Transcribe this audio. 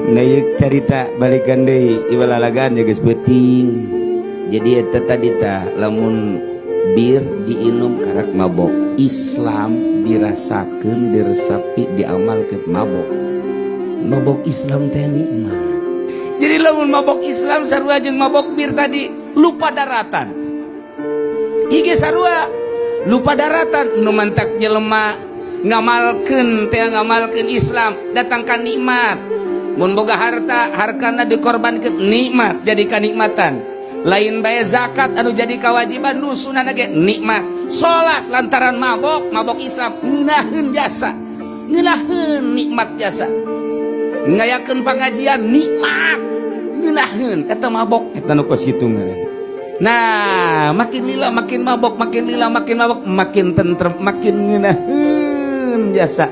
Naik cerita balikan deui ibalalagan geus penting. Jadi eta tadi tah lamun bir diinum karak mabok, Islam dirasakeun diresapi diamalkeun mabok. Mabok Islam teh nikmat. Jadi lamun mabok Islam sarua jeung mabok bir tadi lupa daratan. Hige sarua lupa daratan nu mantak jelema ngamalkeun teh ngamalkeun Islam datangkan nikmat. Mun boga harta harkana dikorbankeun nikmat jadi kanikmatan. Lain bae zakat anu jadi kewajiban nu sunana ge nikmat. Salat lantaran mabok Islam ngeunaheun jasa. Ngeunaheun nikmat jasa. Ngayakeun pangajian nikmat. Ngeunaheun eta mabok eta nu kos kitu ngaran. Nah, makin lila makin mabok, makin lila makin mabok, makin tentrem, makin ngeunaheun jasa.